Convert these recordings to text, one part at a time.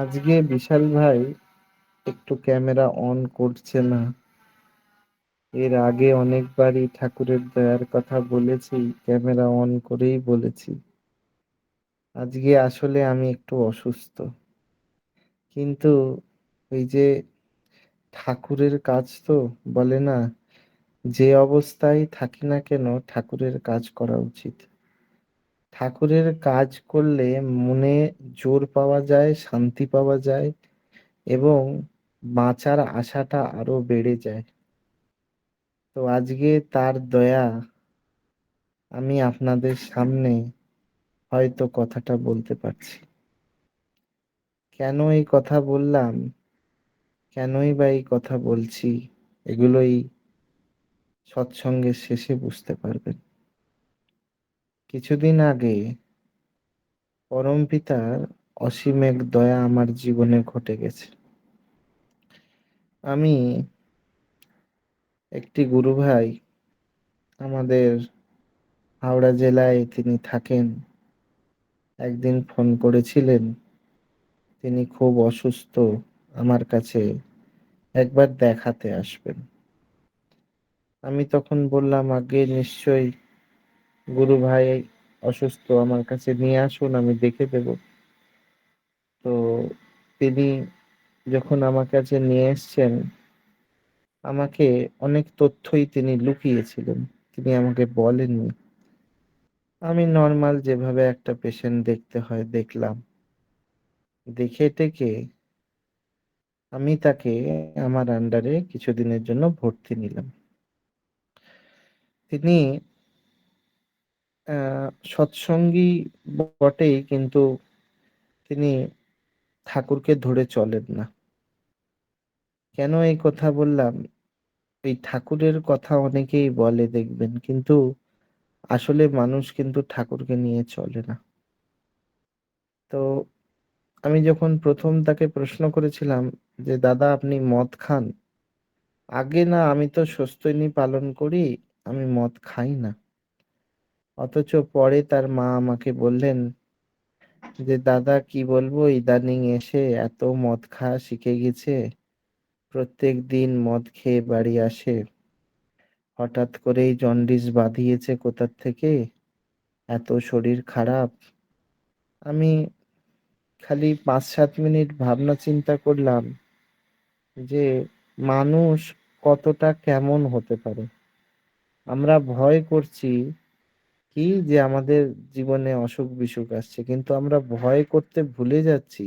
আজকে বিশাল ভাই একটু ক্যামেরা অন করছে না। এর আগে অনেকবারই ঠাকুরের দয়ার কথা বলেছি, ক্যামেরা অন করেই বলেছি। আজকে আসলে আমি একটু অসুস্থ, কিন্তু ওই যে ঠাকুরের কাজ তো বলে না, যে অবস্থায় থাকি না কেন ঠাকুরের কাজ করা উচিত। ঠাকুরের কাজ করলে মনে জোর পাওয়া যায়, শান্তি পাওয়া যায় এবং বাঁচার আশাটা আরো বেড়ে যায়। তো আজকে তার দয়া আমি আপনাদের সামনে হয়তো কথাটা বলতে পারছি। কেন এই কথা বললাম, কেনই বা এই কথা বলছি, এগুলোই সৎসঙ্গের শেষে বুঝতে পারবেন। কিছুদিন আগে পরমপিতার অসীম এক দয়া আমার জীবনে ঘটে গেছে। আমি একটি গুরু ভাই, আমাদের হাওড়া জেলায় তিনি থাকেন, একদিন ফোন করেছিলেন তিনি খুব অসুস্থ, আমার কাছে একবার দেখাতে আসবেন। আমি তখন বললাম, আগে নিশ্চয়ই গুরু ভাই অসুস্থ, আমার কাছে নিয়ে আসুন, আমি দেখে দেব। তো তিনি যখন আমার কাছে নিয়ে এসছেন, আমাকে অনেক তথ্যই তিনি লুকিয়েছিলেন, তিনি আমাকে বলেননি। আমি নর্মাল যেভাবে একটা পেশেন্ট দেখতে হয় দেখলাম, দেখে টেকে আমি তাকে আমার আন্ডারে কিছুদিনের জন্য ভর্তি নিলাম। তিনি সৎসঙ্গী বটেই, কিন্তু তিনি ঠাকুরকে ধরে চলেন না। কেন এই কথা বললাম, এই ঠাকুরের কথা অনেকেই বলে দেখবেন, কিন্তু আসলে মানুষ কিন্তু ঠাকুরকে নিয়ে চলে না। তো আমি যখন প্রথম তাকে প্রশ্ন করেছিলাম যে দাদা আপনি মদ খান, আগে না আমি তো সস্তনী পালন করি, আমি মদ খাই না। অথচ পরে তার মা আমাকে বললেন যে দাদা কি বলবো, ইদানিং এসে এত মদ খাওয়া শিখে গেছে, প্রত্যেক দিন মদ খেয়ে বাড়ি আসে, হঠাৎ করেই জন্ডিস বাঁধিয়েছে কোথার থেকে, এত শরীর খারাপ। আমি খালি 5-7 মিনিট ভাবনা চিন্তা করলাম যে মানুষ কতটা কেমন হতে পারে। আমরা ভয় করছি কি যে আমাদের জীবনে অসুখ বিসুখ আসছে, কিন্তু আমরা ভয় করতে ভুলে যাচ্ছি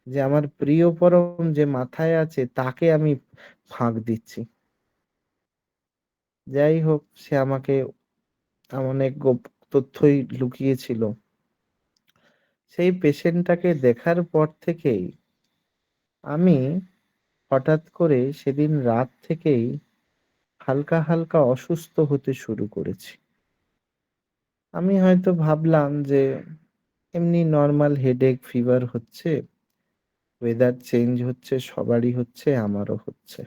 যে আমার প্রিয় পরম যে মাথায় আছে তাকে আমি ফাঁক দিচ্ছি। যাই হোক, সে আমাকে অনেক তথ্যই লুকিয়েছিল। সেই পেশেন্টটাকে দেখার পর থেকেই আমি হঠাৎ করে সেদিন রাত থেকেই হালকা হালকা অসুস্থ হতে শুরু করেছি। আমি হয়তো ভাবলাম যে এমনি নর্মাল হেডেক ফিভার হচ্ছে, ওয়েদার চেঞ্জ হচ্ছে, সবারই হচ্ছে, আমারও হচ্ছে।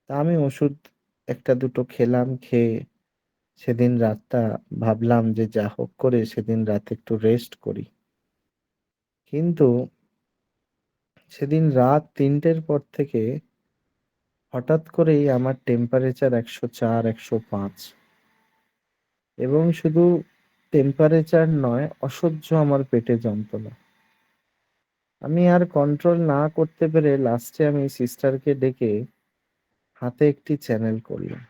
তা আমি ওষুধ একটা দুটো খেলাম, খেয়ে সেদিন রাতটা ভাবলাম যে যা হোক করে সেদিন রাতে একটু রেস্ট করি। কিন্তু সেদিন রাত 3টের পর থেকে হঠাৎ করেই আমার টেম্পারেচার 104, 105, এবং শুধু টেম্পারেচার নয়, অসহ্য আমার পেটে যন্ত্রণা। আমি আর কন্ট্রোল না করতে পেরে লাস্টে আমি সিস্টারকে ডেকে হাতে একটি চ্যানেল করলাম।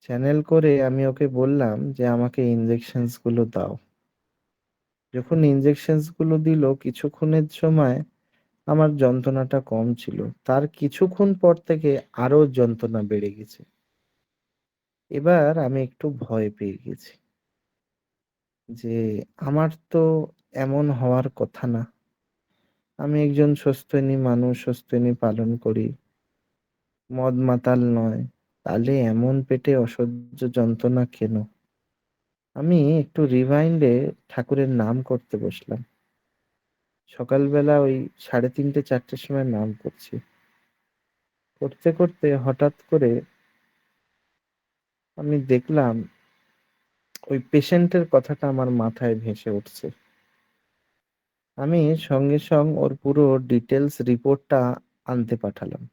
চ্যানেল করে আমি ওকে বললাম যে আমাকে ইনজেকশনস গুলো দাও। যখন ইনজেকশনস গুলো দিল, কিছুক্ষণের সময় আমার যন্ত্রণাটা কম ছিল, তার কিছুক্ষণ পর থেকে আরো যন্ত্রণা বেড়ে গেছে। এবার আমি একটু ভয় পেয়ে গেছি যে আমার তো এমন হওয়ার কথা না। আমি একজন সস্তনী মানুষ, সস্তনী পালন করি, মদ মাতাল নয়, তাহলে এমন পেটে অসহ্য যন্ত্রণা কেন? আমি একটু রিমাইন্ডে ঠাকুরের নাম করতে বসলাম। সকালবেলা ওই 3:30, 4টের সময় নাম করছি। করতে করতে হঠাৎ করে আমি দেখলাম ওই পেশেন্টের কথাটা আমার মাথায় ভেসে উঠছে। আমি সঙ্গে সঙ্গে ওর পুরো ডিটেলস রিপোর্টটা আনতে পাঠালাম।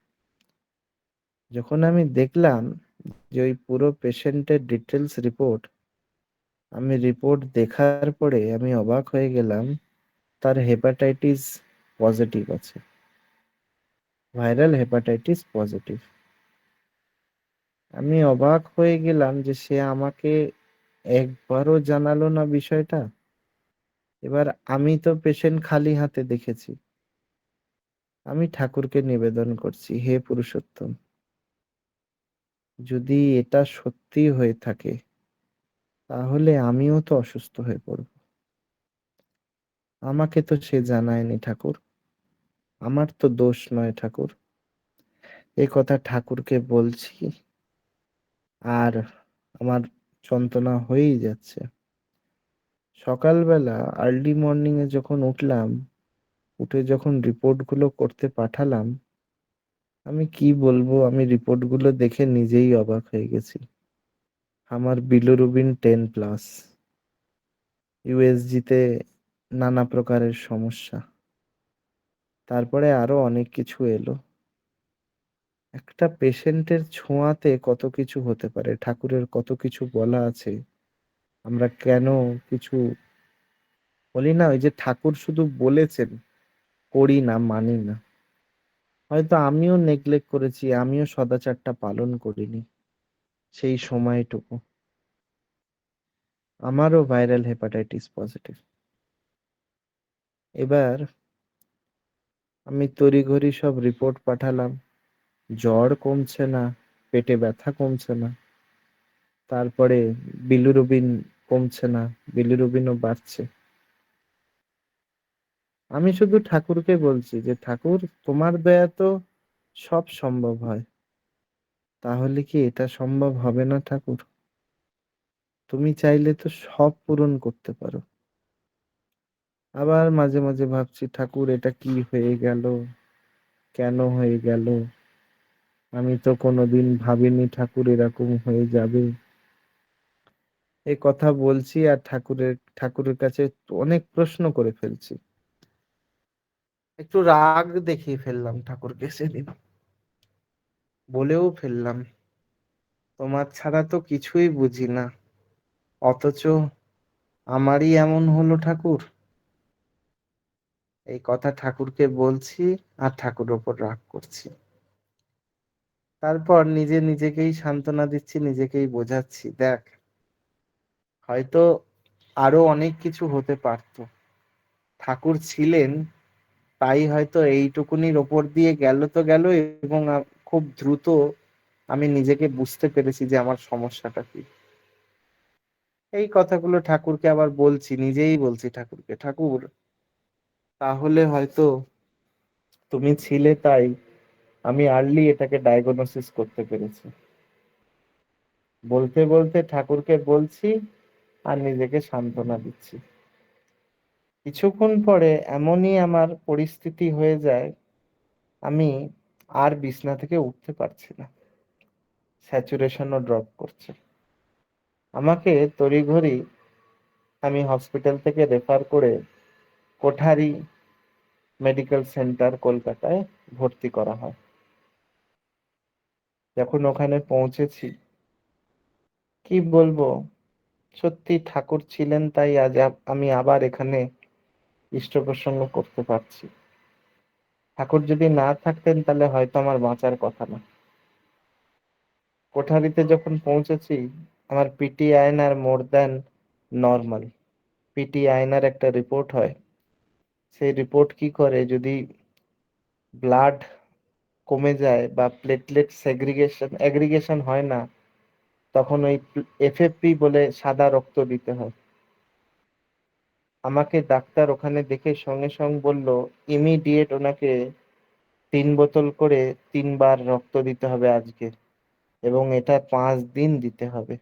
যখন আমি দেখলাম যে ওই পুরো পেশেন্টের ডিটেলস রিপোর্ট, আমি রিপোর্ট দেখার পরে আমি অবাক হয়ে গেলাম। তার হেপাটাইটিস পজিটিভ আছে, ভাইরাল হেপাটাইটিস পজিটিভ। আমি অবাক হয়ে গেলাম যে সে আমাকে একবারও জানালো না বিষয়টা। এবার আমি তো পেশেন্ট খালি হাতে দেখেছি। আমি ঠাকুরকে নিবেদন করছি, হে পুরুষোত্তম, যদি এটা সত্যি হয়ে থাকে তাহলে আমিও তো অসুস্থ হয়ে পড়ব। আমাকে তো সে জানায়নি ঠাকুর, আমার তো দোষ নয় ঠাকুর। এ কথা ঠাকুরকে বলছি আর আমার যন্ত্রণা হয়েই যাচ্ছে। সকালবেলা আর্লি মর্নিং এ যখন উঠলাম, উঠে যখন রিপোর্ট গুলো করতে পাঠালাম, আমি কি বলবো, আমি রিপোর্ট গুলো দেখে নিজেই অবাক হয়ে গেছি। আমার বিলিরুবিন 10+, ইউএসজি তে নানা প্রকারের সমস্যা, তারপরে আরো অনেক কিছু এলো। একটা পেশেন্টের ছোঁয়াতে কত কিছু হতে পারে, ঠাকুরের কত কিছু বলা আছে। আমরা কেন কিছু বলি না, ওই যে ঠাকুর শুধু বলেছেন, করি না, মানি না। হয়তো আমিও নেগলেক্ট করেছি, আমিও সদাচারটা পালন করিনি সেই সময়টুকু। আমারও ভাইরাল হেপাটাইটিস পজিটিভ। এবার আমি তড়িঘড়ি সব রিপোর্ট পাঠালাম। জ্বর কমছে না, পেটে ব্যথা কমছে না, তারপরে বিলিরুবিন কমছে না, বিলিরুবিনও বাড়ছে। আমি শুধু ঠাকুরকে বলছি যে ঠাকুর, তোমার দয়া তো সব সম্ভব হয়, তাহলে কি এটা সম্ভব হবে না ঠাকুর? তুমি চাইলে তো সব পূরণ করতে পারো। আবার মাঝে মাঝে ভাবছি, ঠাকুর এটা কি হয়ে গেল, কেন হয়ে গেল? আমি তো কোনোদিন ভাবিনি ঠাকুর এরকম হয়ে যাবে। এই কথা বলছি আর ঠাকুরের কাছে অনেক প্রশ্ন করে ফেলছি। একটু রাগ দেখিয়ে ফেললাম ঠাকুরকে সেদিন, বলেও ফেললাম, তোমার ছাড়া তো কিছুই বুঝি না, অথচ আমারই এমন হলো ঠাকুর। এই কথা ঠাকুরকে বলছি আর ঠাকুরের ওপর রাগ করছি। তারপর নিজে নিজেকেই সান্ত্বনা দিচ্ছি, নিজেকেই বোঝাচ্ছি, দেখ, হয়তো আরো অনেক কিছু হতে পারতো। ঠাকুর ছিলেন তাই হয়তো এইটুকুনির ওপর দিয়ে গেল তো গেল, এবং খুব দ্রুত আমি নিজেকে বুঝতে পেরেছি যে আমার সমস্যাটা কি। এই কথাগুলো ঠাকুরকে আবার বলছি, নিজেই বলছি ঠাকুরকে, ঠাকুর, তাহলে হয়তো তুমি ছিলে তাই আমি আর্লি এটাকে ডায়াগনোসিস করতে পেরেছি। বলতে বলতে ঠাকুরকে বলছি আর নিজেকে সান্ত্বনা দিচ্ছি। কিছুক্ষণ পরে এমনই আমার পরিস্থিতি হয়ে যায়, আমি আর বিছনা থেকে উঠতে পারছি না, স্যাচুরেশনও ড্রপ করছে। আমাকে তড়িঘড়ি আমি হসপিটাল থেকে রেফার করে কোঠারি মেডিকেল সেন্টার কলকাতায় ভর্তি করা হয়। যখন ওখানে পৌঁছেছি, কি বলবো, সত্যি ঠাকুর ছিলেন তাই আজ আমি আবার এখানে ইষ্ট প্রসঙ্গ করতে পারছি। ঠাকুর যদি না থাকতেন তাহলে হয়তো আমার বাঁচার কথা না। কোঠারিতে যখন পৌঁছেছি, আমার পিটি আয়নার মোর দ্যান নর্মাল। পিটি আয়নার একটা রিপোর্ট হয়, সেই রিপোর্ট কি করে, যদি ব্লাড কমে যায় বা প্লেটলেট সেগ্রিগেশন এগ্রিগেশন হয় না, তখন ওই এফএফপি বলে সাদা রক্ত দিতে হয়। আমাকে ডাক্তার ওখানে দেখে সঙ্গে সঙ্গে বলল, ইমিডিয়েট ওনাকে 3 বোতল করে 3 বার রক্ত দিতে হবে আজকে, এবং এটা 5 দিন দিতে হবে।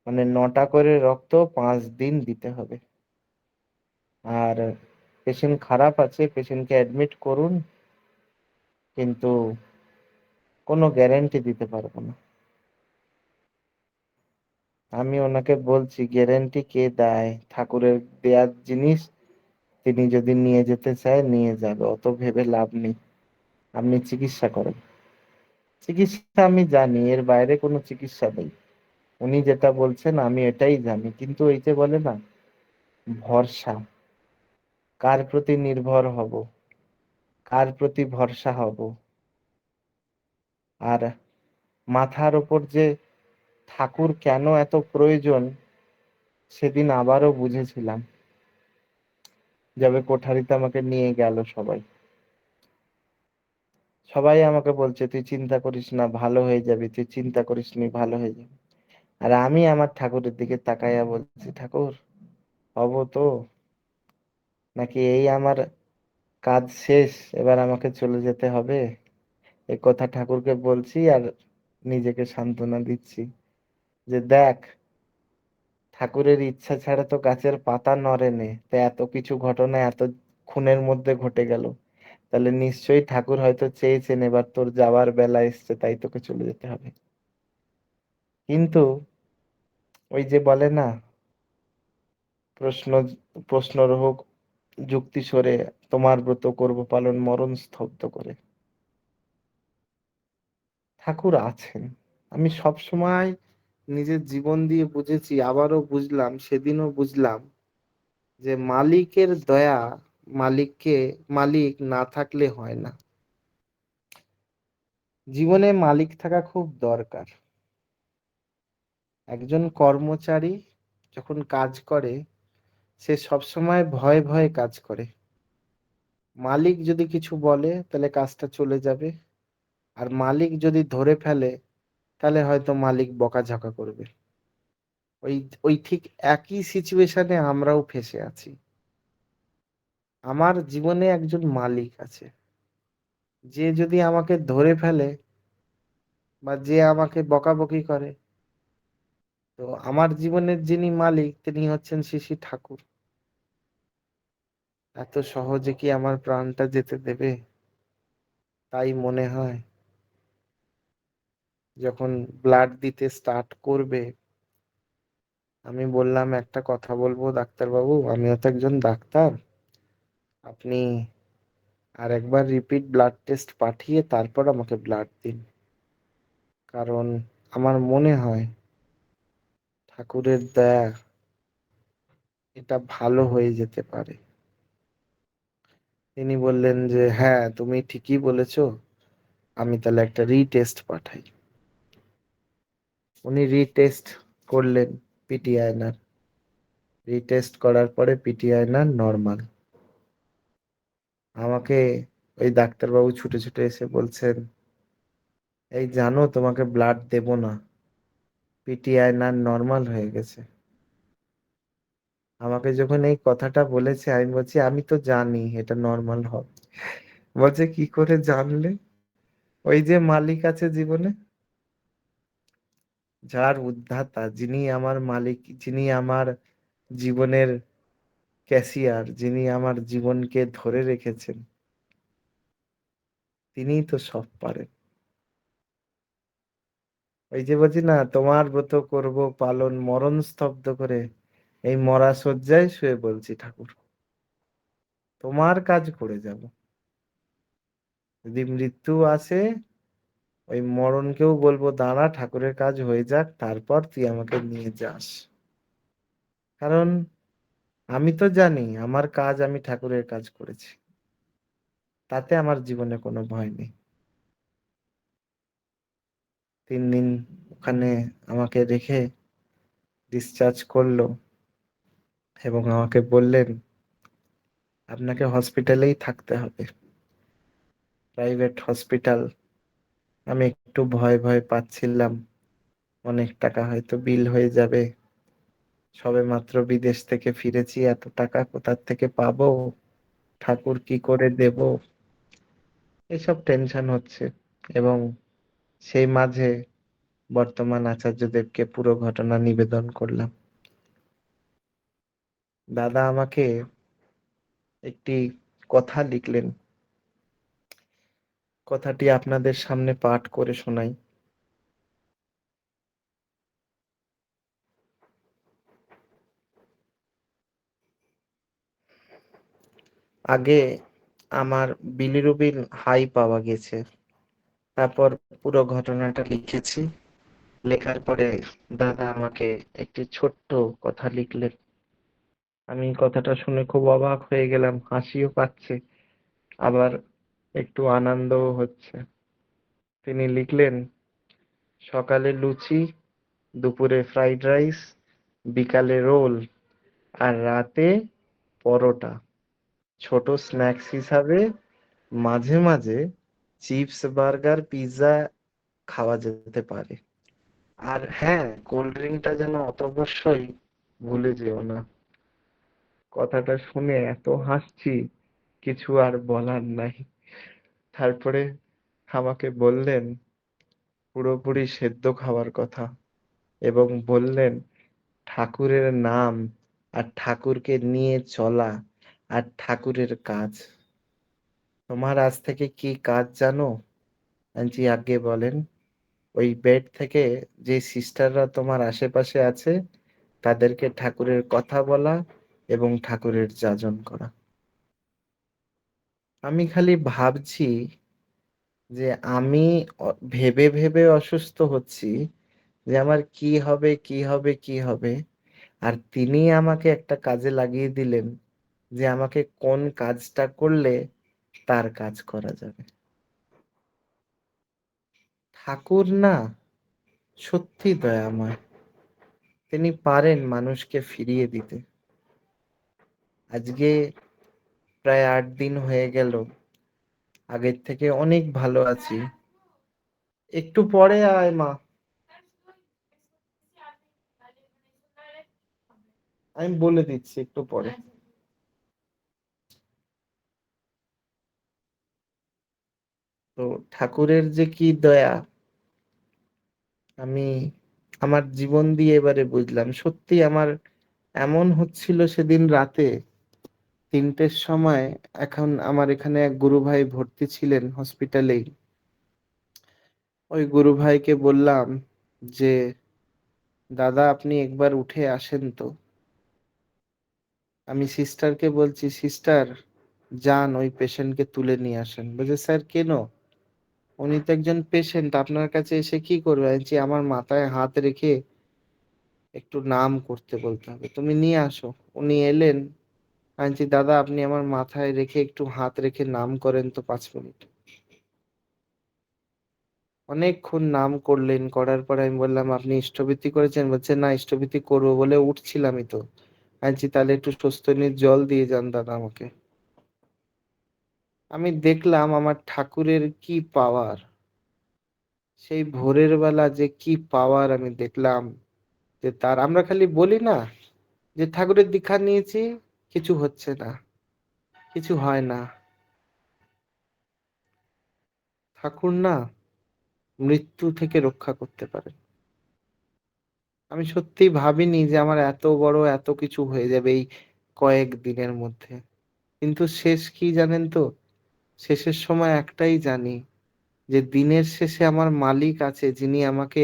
মানে 9টা করে রক্ত 5 দিন দিতে হবে। আর পেশেন্ট খারাপ আছে, পেশেন্টকে অ্যাডমিট করুন, কিন্তু কোনো গ্যারান্টি দিতে পারবো না। আমি ওনাকে বলছি, গ্যারান্টি কে দেয়? ঠাকুরের দেয়ার জিনিস তিনি যদি নিয়ে যেতে চায় নিয়ে যাবে, অত ভেবে লাভ নেই। আপনি চিকিৎসা করেন। চিকিৎসা আমি জানি, এর বাইরে কোনো চিকিৎসা নেই। উনি যেটা বলছেন আমি এটাই জানি, কিন্তু এই যে বলে না, ভরসা, কার প্রতি নির্ভর হব, কার প্রতি ভরসা হব। আর মাথার ওপর যে ঠাকুর কেন এত প্রয়োজন, সেদিন আবারও বুঝেছিলাম। যবে কোঠারিতে আমাকে নিয়ে গেল সবাই, সবাই আমাকে বলছে তুই চিন্তা করিস না, ভালো হয়ে যাবি, তুই চিন্তা করিস নি, ভালো হয়ে যাবে। আর আমি আমার ঠাকুরের দিকে তাকাইয়া বলছি, ঠাকুর হব তো, নাকি এই আমার কাজ শেষ, এবার আমাকে চলে যেতে হবে? এই কথা ঠাকুরকে বলছি আর নিজেকে সান্ত্বনা দিচ্ছি যে দেখ, ঠাকুরের ইচ্ছা ছাড়া তো গাছের পাতা নড়ে নে, তা এত কিছু ঘটনা এত খুনের মধ্যে ঘটে গেল, তাহলে নিশ্চয়ই ঠাকুর হয়তো চেয়েছেন এবার তোর যাওয়ার বেলা এসছে, তাই তোকে চলে যেতে হবে। কিন্তু ওই যে বলে না, প্রশ্ন প্রশ্নর হোক যুক্তি সরে, তোমার ব্রত করব পালন মরণ স্তব্ধ করে। ঠাকুর আছেন। আমি সব সময় নিজের জীবন দিয়ে বুঝেছি, আবারও বুঝলাম, সেদিনও বুঝলাম, যে মালিকের দয়া, মালিককে, মালিক না থাকলে হয় না। জীবনে মালিক থাকা খুব দরকার। একজন কর্মচারী যখন কাজ করে, সে সবসময় ভয়ে ভয়ে কাজ করে। মালিক যদি কিছু বলে তাহলে কাজটা চলে যাবে, আর মালিক যদি ধরে ফেলে তাহলে হয়তো মালিক বকাঝকা করবে। ওই ওই ঠিক একই সিচুয়েশনে আমরাও ফেঁসে আছি। আমার জীবনে একজন মালিক আছে, যে যদি আমাকে ধরে ফেলে বা যে আমাকে বকাবকি করে, তো আমার জীবনের যিনি মালিক তিনি হচ্ছেন শ্রী শ্রী ঠাকুর। এত সহজে কি আমার প্রাণটা যেতে দেবে? তাই মনে হয় যখন ব্লাড দিতে স্টার্ট করবে, আমি বললাম একটা কথা বলবো ডাক্তার বাবু, আমিও তো একজন ডাক্তার, আপনি আর একবার রিপিট ব্লাড টেস্ট পাঠিয়ে তারপর আমাকে ব্লাড দিন। কারণ আমার মনে হয় ঠাকুরের দয়া, এটা ভালো হয়ে যেতে পারে। তিনি বললেন যে হ্যাঁ তুমি ঠিকই বলেছো, আমি তাহলে একটা রিটেস্ট পাঠাই। উনি রিটেস্ট করলেন, পিটিআইনার। রিটেস্ট করার পরে পিটিআইনার নর্মাল। আমাকে ওই ডাক্তারবাবু ছুটে ছুটে এসে বলছেন, এই জানো তোমাকে ব্লাড দেব না, পিটিআইনার নর্মাল হয়ে গেছে। আমাকে যখন এই কথাটা বলেছে আমি বলছি আমি তো জানি এটা নর্মাল হবে। বলছে কি করে জানলে? ওই যে মালিক আছে জীবনে, যার উদ্ধাতা, যিনি আমার মালিক, যিনি আমার জীবনের ক্যাশিয়ার, যিনি আমার জীবনকে ধরে রেখেছেন, তিনিই তো সব পারেন। ওই যে বলছি না, তোমার ব্রত করব পালন মরণ স্তব্ধ করে, এই মরা শয্যায় শুয়ে বলছি ঠাকুর তোমার কাজ করে যাব। যদি মৃত্যু আসে, ওই মরণকেও বলবো দাঁড়া, ঠাকুরের কাজ হয়ে যাক, তারপর তুই আমাকে নিয়ে যাস। কারণ আমি তো জানি আমার কাজ, আমি ঠাকুরের কাজ করেছি, তাতে আমার জীবনে কোনো ভয় নেই। 3 দিন ওখানে আমাকে রেখে ডিসচার্জ করলো এবং আমাকে বললেন আপনাকে হসপিটালেই থাকতে হবে, প্রাইভেট হসপিটাল। আমি একটু ভয় ভয় পাচ্ছিলাম, অনেক টাকা হয়তো বিল হয়ে যাবে, সবে মাত্র বিদেশ থেকে ফিরেছি, এত টাকা কোথার থেকে পাবো, ঠাকুর কি করে দেব, এসব টেনশন হচ্ছে। এবং সেই মাঝে বর্তমান আচার্যদেবকে পুরো ঘটনা নিবেদন করলাম। দাদা আমাকে একটি কথা লিখলেন, কথাটি আপনাদের সামনে পাঠ করে শোনাই। আগে আমার বিলিরুবিন হাই পাওয়া গেছে। তারপর পুরো ঘটনাটা লিখেছি। লেখার পরে দাদা আমাকে একটি ছোট্ট কথা লিখলেন। আমি কথাটা শুনে খুব অবাক হয়ে গেলাম, হাসিও পাচ্ছে, আবার একটু আনন্দও হচ্ছে। তিনি লিখলেন, সকালে লুচি, দুপুরে ফ্রাইড রাইস, বিকালে রোল, আর রাতে পরোটা। ছোট স্ন্যাক্স হিসাবে মাঝে মাঝে চিপস, বার্গার, পিৎজা খাওয়া যেতে পারে। আর হ্যাঁ, কোল্ড ড্রিঙ্কটা যেন অবশ্যই ভুলে যেও না। কথাটা শুনে এত হাসছি, কিছু আর বলার নাই। তারপরে আমাকে বললেন পুরোপুরি সেদ্ধ খাওয়ার কথা, এবং বললেন ঠাকুরের নাম আর ঠাকুরকে নিয়ে চলা আর ঠাকুরের কাজ। তোমার আজ থেকে কি কাজ জানো? জি আগে বলেন। ওই বেড থেকে যে সিস্টাররা তোমার আশেপাশে আছে তাদেরকে ঠাকুরের কথা বলা এবং ঠাকুরের যাজন করা। আমি খালি ভাবছি যে আমি ভেবে ভেবে অসুস্থ হচ্ছি যে আমার কি হবে কি হবে কি হবে, আর তিনি আমাকে একটা কাজে লাগিয়ে দিলেন যে আমাকে কোন কাজটা করলে তার কাজ করা যাবে। ঠাকুর না সত্যি দয়াময়, তিনি পারেন মানুষকে ফিরিয়ে দিতে। আজকে প্রায় 8 দিন হয়ে গেল, আগের থেকে অনেক ভালো আছি। একটু পরে আয় মা, আমি বলে দিচ্ছি একটু পরে। তো ঠাকুরের যে কি দয়া, আমি আমার জীবন দিয়ে এবারে বুঝলাম। সত্যি আমার এমন হচ্ছিল সেদিন রাতে 3টের সময়। এখন আমার এখানে এক গুরু ভাই ভর্তি ছিলেন হসপিটালেই। ওই গুরু ভাইকে বললাম যে দাদা আপনি একবার উঠে আসেন তো। আমি সিস্টারকে বলছি, সিস্টার যান ওই পেশেন্টকে তুলে নিয়ে আসেন। বলছে স্যার কেন? উনি তো একজন পেশেন্ট, আপনার কাছে এসে কি করবে? আমি বলছি, আমার মাথায় হাত রেখে একটু নাম করতে বলতে হবে, তুমি নিয়ে আসো। উনি এলেন। আমি বলছি দাদা আপনি আমার মাথায় রেখে একটু হাত রেখে নাম করেন তো 5 মিনিট। অনেকক্ষণ নাম করলেন, করার পর আমি বললাম আপনি ইষ্টভৃতি করেছেন? বলছে না, ইষ্টভৃতি করবো বলে উঠছিলামই তো। আমি বলছি তাহলে একটু স্বস্তিনীর জল দিয়ে যান দাদা আমাকে। আমি দেখলাম আমার ঠাকুরের কি পাওয়ার, সেই ভোরের বেলা যে কি পাওয়ার আমি দেখলাম। যে তার আমরা খালি বলি না যে ঠাকুরের দীক্ষা নিয়েছি, কিছু হচ্ছে না, কিছু হয় না। ঠাকুর না মৃত্যু থেকে রক্ষা করতে পারে। আমি সত্যি ভাবিনি যে আমার এত বড় এত কিছু হয়ে যাবে এই কয়েক দিনের মধ্যে। কিন্তু শেষ কি জানেন তো? শেষের সময় একটাই জানি, যে দিনের শেষে আমার মালিক আছে যিনি আমাকে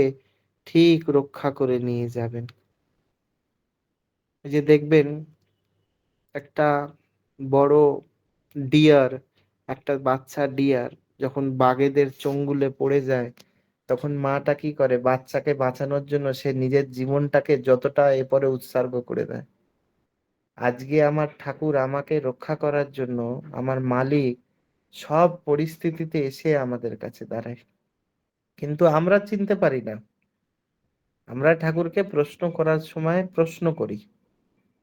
ঠিক রক্ষা করে নিয়ে যাবেন। এই যে দেখবেন একটা বড় ডিয়ার, একটা বাচ্চা ডিয়ার যখন বাঘেদের চঙ্গুলে পড়ে যায়, তখন মাটা কি করে? বাচ্চাকে বাঁচানোর জন্য সে নিজের জীবনটাকে যতটা এরপরে উৎসর্গ করে দেয়। আজকে আমার ঠাকুর আমাকে রক্ষা করার জন্য, আমার মালিক সব পরিস্থিতিতে এসে আমাদের কাছে দাঁড়ায়। কিন্তু আমরা চিনতে পারি না। আমরা ঠাকুরকে প্রশ্ন করার সময় প্রশ্ন করি,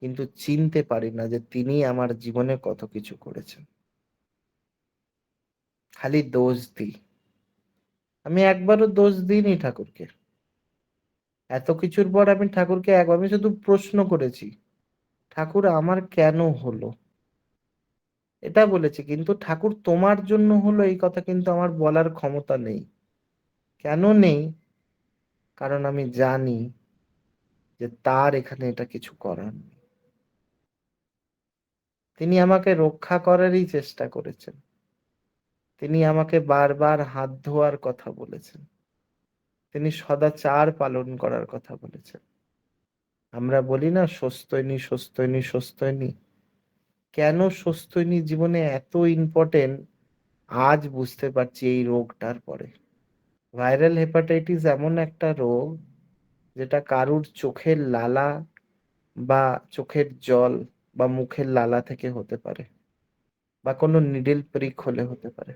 কিন্তু চিনতে পারি না যে তিনি আমার জীবনে কত কিছু করেছেন। খালি দোষ দিই। আমি একবারও দোষ দিইনি ঠাকুরকে। এত কিছুর পর আমি ঠাকুরকে একবার, আমি শুধু প্রশ্ন করেছি, ঠাকুর আমার কেন হলো, এটা বলেছি। কিন্তু ঠাকুর তোমার জন্য হলো এই কথা কিন্তু আমার বলার ক্ষমতা নেই। কেন নেই? কারণ আমি জানি যে তার এখানে এটা কিছু করার নেই। তিনি আমাকে রক্ষা করারই চেষ্টা করেছেন। তিনি আমাকে বারবার হাত ধোয়ার কথা বলেছেন। তিনি সদাচার পালন করার কথা বলেছেন। আমরা বলি না স্বস্ত্যয়নী স্বস্ত্যয়নী স্বস্ত্যয়নী, কেন স্বাস্থ্যহীনী জীবনে এত ইম্পর্টেন্ট আজ বুঝতে পারছি এই রোগটার পরে। ভাইরাল হেপাটাইটিস এমন একটা রোগ যেটা কারুর চোখের লালা বা চোখের জল বা মুখের লালা থেকে হতে পারে, বা কোনো নিডল প্রিক হলে হতে পারে।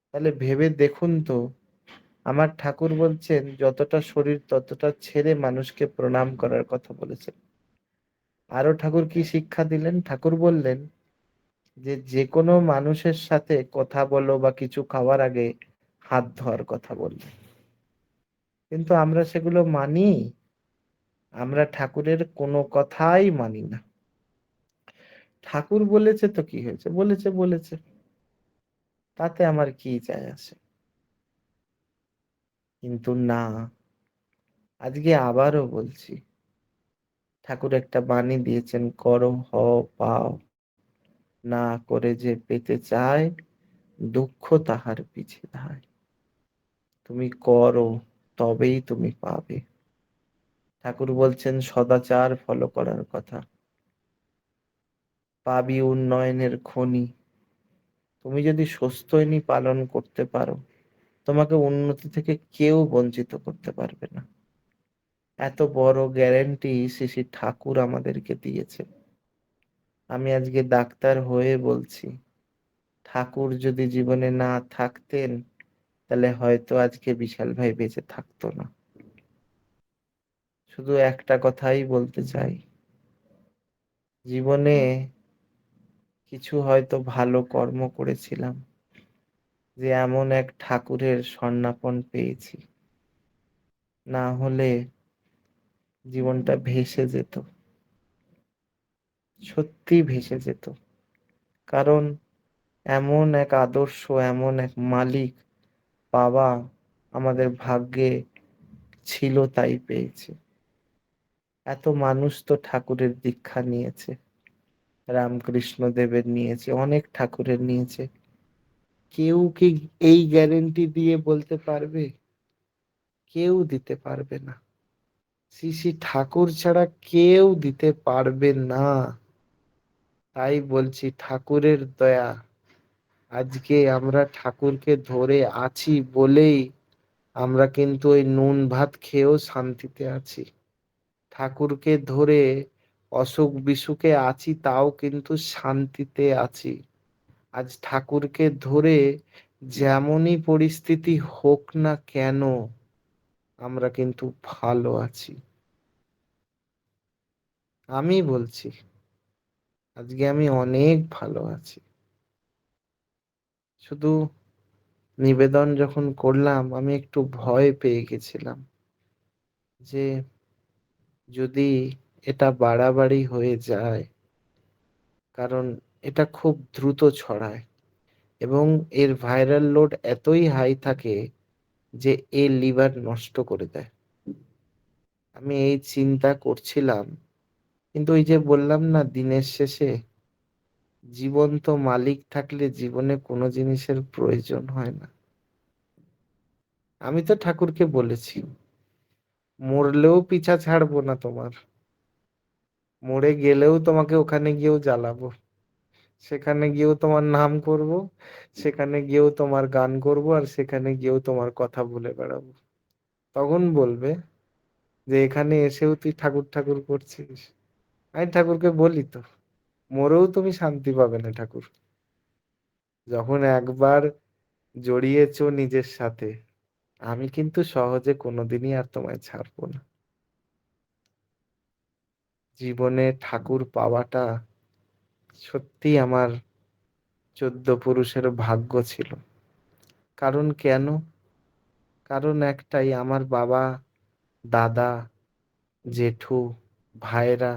তাহলে ভেবে দেখুন তো, আমার ঠাকুর বলছেন যতটা শরীর ততটা ছেড়ে মানুষকে প্রণাম করার কথা বলেছেন। আরো ঠাকুর কি শিক্ষা দিলেন? ঠাকুর বললেন যে যে কোনো মানুষের সাথে কথা বলো বা কিছু খাওয়ার আগে হাত ধোয়ার কথা বললেন। কিন্তু আমরা সেগুলো মানি? আমরা ঠাকুরের কোনো কথাই মানি না। ঠাকুর বলেছে তো কি হয়েছে, বলেছে বলেছে, তাতে আমার কি যায় আসে। কিন্তু না, আজকে আবারও বলছি, ঠাকুর একটা বাণী দিয়েছেন, করো হও পাও, না করে যে পেতে চায় দুঃখ তাহার পিছে ধায়। তুমি করো, তবেই তুমি পাবে। ঠাকুর বলছেন সদাচার ফলো করার কথা, পাবি উন্নয়নের খনি। তুমি যদি স্বস্ত্যয়নী পালন করতে পারো, তোমাকে উন্নতি থেকে কেউ বঞ্চিত করতে পারবে না। এত বড় গ্যারান্টি শ্রী শ্রী ঠাকুর আমাদেরকে দিয়েছে। আমি আজকে ডাক্তার হয়ে বলছি, ঠাকুর যদি জীবনে না থাকতেন তাহলে হয়তো আজকে বিশাল ভাই বেঁচে থাকতো না। শুধু একটা কথাই বলতে চাই, জীবনে কিছু হয়তো ভালো কর্ম করেছিলাম যে এমন এক ঠাকুরের স্বর্ণাপন পেয়েছি, না হলে জীবনটা ভেসে যেত, সত্যি ভেসে যেত। কারণ এমন এক আদর্শ, এমন এক মালিক পাওয়া আমাদের ভাগ্যে ছিল, তাই পেয়েছে। এত মানুষ তো ঠাকুরের দীক্ষা নিয়েছে, রামকৃষ্ণ দেবের নিয়েছে, অনেক ঠাকুরের নিয়েছে। কেউ কি এই গ্যারেন্টি দিয়ে বলতে পারবে? কেউ দিতে পারবে না। শ্রী শ্রী ঠাকুর ছাড়া কেউ দিতে পারবে না। তাই বলছি, ঠাকুরের দয়া। আজকে আমরা ঠাকুরকে ধরে আছি বলেই আমরা কিন্তু ওই নুন ভাত খেয়েও শান্তিতে আছি। ঠাকুরকে ধরে অসুখ বিসুখে আছি, তাও কিন্তু শান্তিতে আছি। আজ ঠাকুরকে ধরে যেমনই পরিস্থিতি হোক না কেন, আমরা কিন্তু ভালো আছি। আমি বলছি, আজকে আমি অনেক ভালো আছি। শুধু নিবেদন যখন করলাম, আমি একটু ভয় পেয়ে গেছিলাম যে যদি এটা বাড়াবাড়ি হয়ে যায়, কারণ এটা খুব দ্রুত ছড়ায় এবং এর ভাইরাল লোড এতই হাই থাকে যে এ লিভার নষ্ট করে দেয়। আমি এই চিন্তা করছিলাম, কিন্তু ওই যে বললাম না, দিনের শেষে জীবন্ত মালিক থাকলে জীবনে কোনো জিনিসের প্রয়োজন হয় না। আমি তো ঠাকুরকে বলেছি, মরলেও পিছা ছাড়বো না তোমার, মরে গেলেও তোমাকে ওখানে গিয়েও জ্বালাবো, সেখানে গিয়েও তোমার নাম করব, সেখানে গিয়েও তোমার গান করব, আর সেখানে গিয়েও তোমার কথা বলে বেড়াবো। তখন বলবে যে এখানে এসেও তুই ঠাকুর ঠাকুর করছিস। আমি ঠাকুরকে বলি তো, মরেও তুমি শান্তি পাবে না ঠাকুর। যখন একবার জড়িয়েছো নিজের সাথে, আমি কিন্তু সহজে কোনোদিনই আর তোমায় ছাড়বো না। জীবনে ঠাকুর পাওয়াটা সত্যি আমার 14 পুরুষের ভাগ্য ছিল। কারণ কেন? কারণ একটাই, আমার বাবা, দাদা, জেঠু, ভাইরা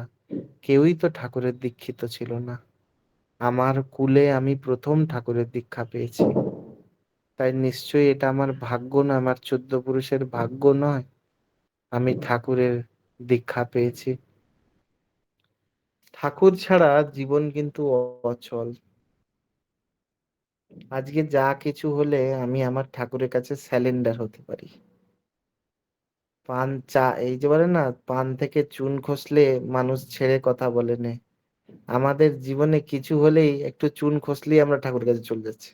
কেউই তো ঠাকুরের দীক্ষিত ছিল না। আমার কুলে আমি প্রথম ঠাকুরের দীক্ষা পেয়েছি। তাই নিশ্চয়ই এটা আমার ভাগ্য না, আমার 14 পুরুষের ভাগ্য নয় আমি ঠাকুরের দীক্ষা পেয়েছি। ঠাকুর ছাড়া জীবন কিন্তু অচল। আজকে যা কিছু হলে আমি আমার ঠাকুরের কাছে স্যালেন্ডার হতে পারি। পান চা, এই যে বলে না, পান থেকে চুন খসলে মানুষ ছেড়ে কথা বলে নে, আমাদের জীবনে কিছু হলেই একটু চুন খসলেই আমরা ঠাকুরের কাছে চলে যাচ্ছি।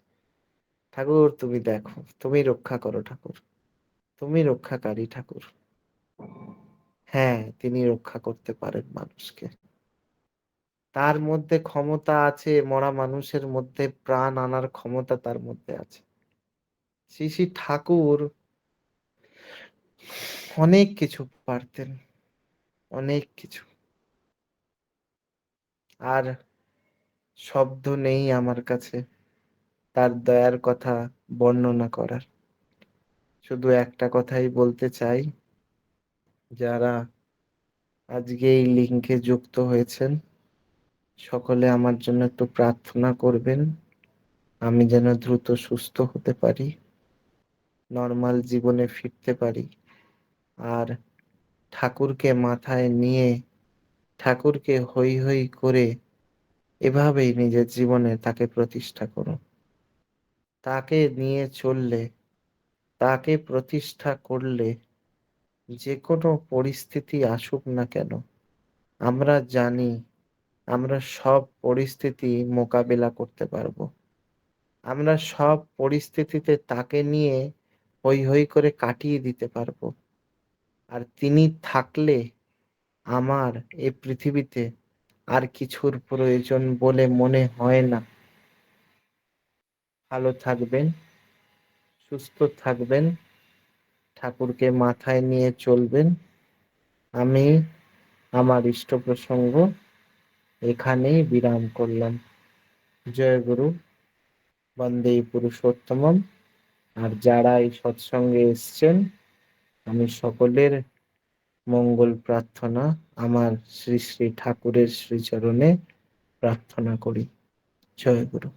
ঠাকুর তুমি দেখো, তুমি রক্ষা করো ঠাকুর, তুমি রক্ষাকারী ঠাকুর। হ্যাঁ, তিনি রক্ষা করতে পারেন মানুষকে। তার মধ্যে ক্ষমতা আছে, মরা মানুষের মধ্যে প্রাণ আনার ক্ষমতা তার মধ্যে আছে। শ্রী শ্রী ঠাকুর অনেক কিছু পারতেন, অনেক কিছু। আর শব্দ নেই আমার কাছে তার দয়ার কথা বর্ণনা করার। শুধু একটা কথাই বলতে চাই, যারা আজকে এই লিঙ্কে যুক্ত হয়েছেন সকলে আমার জন্য একটু প্রার্থনা করবেন, আমি যেন দ্রুত সুস্থ হতে পারি, নর্মাল জীবনে ফিরতে পারি। আর ঠাকুরকে মাথায় নিয়ে, ঠাকুরকে হৈ হৈ করে এভাবেই নিজের জীবনে তাকে প্রতিষ্ঠা করুন। তাকে নিয়ে চললে, তাকে প্রতিষ্ঠা করলে যে কোনো পরিস্থিতি আসুক না কেন, আমরা জানি আমরা সব পরিস্থিতি মোকাবেলা করতে পারবো। আমরা সব পরিস্থিতিতে তাকে নিয়ে হৈ হৈ করে কাটিয়ে দিতে পারবো। আর তিনি থাকলে আমার এই পৃথিবীতে আর কিছুর প্রয়োজন বলে মনে হয় না। ভালো থাকবেন, সুস্থ থাকবেন, ঠাকুরকে মাথায় নিয়ে চলবেন। আমি আমার ইষ্ট প্রসঙ্গ এখানেই বিরাম করলাম। জয় গুরু, বন্দে পুরুষোত্তমম। আর যারা এই সৎসঙ্গে এসছেন, আমি সকলের মঙ্গল প্রার্থনা আমার শ্রী শ্রী ঠাকুরের শ্রীচরণে প্রার্থনা করি। জয় গুরু।